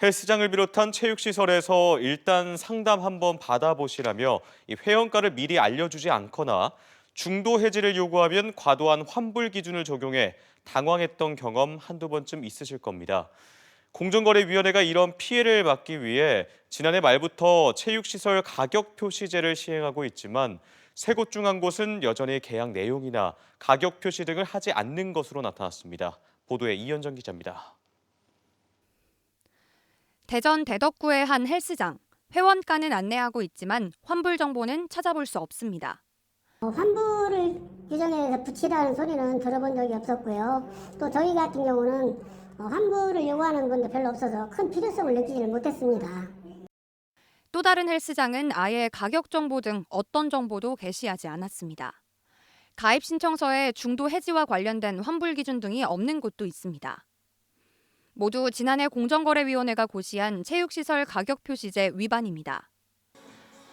헬스장을 비롯한 체육시설에서 일단 상담 한번 받아보시라며 이 회원가를 미리 알려주지 않거나 중도 해지를 요구하면 과도한 환불 기준을 적용해 당황했던 경험 한두 번쯤 있으실 겁니다. 공정거래위원회가 이런 피해를 막기 위해 지난해 말부터 체육시설 가격 표시제를 시행하고 있지만 세 곳 중 한 곳은 여전히 계약 내용이나 가격 표시 등을 하지 않는 것으로 나타났습니다. 보도에 이현정 기자입니다. 대전 대덕구의 한 헬스장. 회원가는 안내하고 있지만 환불 정보는 찾아볼 수 없습니다. 환불을 규정에서 붙이라는 소리는 들어본 적이 없었고요. 또 저희 같은 경우는 환불을 요구하는 분도 별로 없어서 큰 필요성을 느끼지를 못했습니다. 또 다른 헬스장은 아예 가격 정보 등 어떤 정보도 게시하지 않았습니다. 가입 신청서에 중도 해지와 관련된 환불 기준 등이 없는 곳도 있습니다. 모두 지난해 공정거래위원회가 고시한 체육시설 가격 표시제 위반입니다.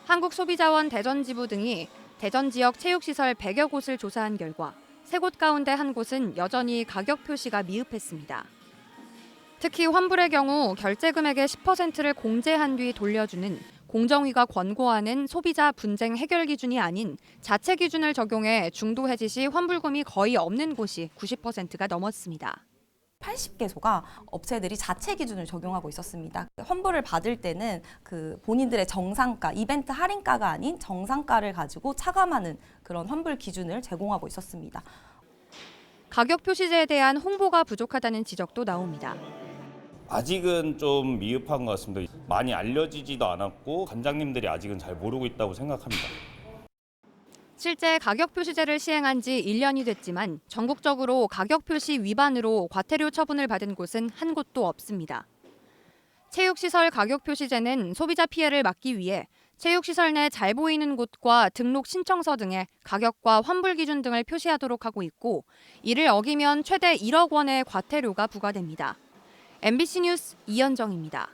한국소비자원 대전지부 등이 대전 지역 체육시설 100여 곳을 조사한 결과 3곳 가운데 한 곳은 여전히 가격 표시가 미흡했습니다. 특히 환불의 경우 결제 금액의 10%를 공제한 뒤 돌려주는 공정위가 권고하는 소비자 분쟁 해결 기준이 아닌 자체 기준을 적용해 중도 해지 시 환불금이 거의 없는 곳이 90%가 넘었습니다. 80개소가 업체들이 자체 기준을 적용하고 있었습니다. 환불을 받을 때는 그 본인들의 정상가, 이벤트 할인가가 아닌 정상가를 가지고 차감하는 그런 환불 기준을 제공하고 있었습니다. 가격 표시제에 대한 홍보가 부족하다는 지적도 나옵니다. 아직은 좀 미흡한 것 같습니다. 많이 알려지지도 않았고 관장님들이 아직은 잘 모르고 있다고 생각합니다. 실제 가격 표시제를 시행한 지 1년이 됐지만 전국적으로 가격 표시 위반으로 과태료 처분을 받은 곳은 한 곳도 없습니다. 체육시설 가격 표시제는 소비자 피해를 막기 위해 체육시설 내 잘 보이는 곳과 등록 신청서 등의 가격과 환불 기준 등을 표시하도록 하고 있고 이를 어기면 최대 1억 원의 과태료가 부과됩니다. MBC 뉴스 이현정입니다.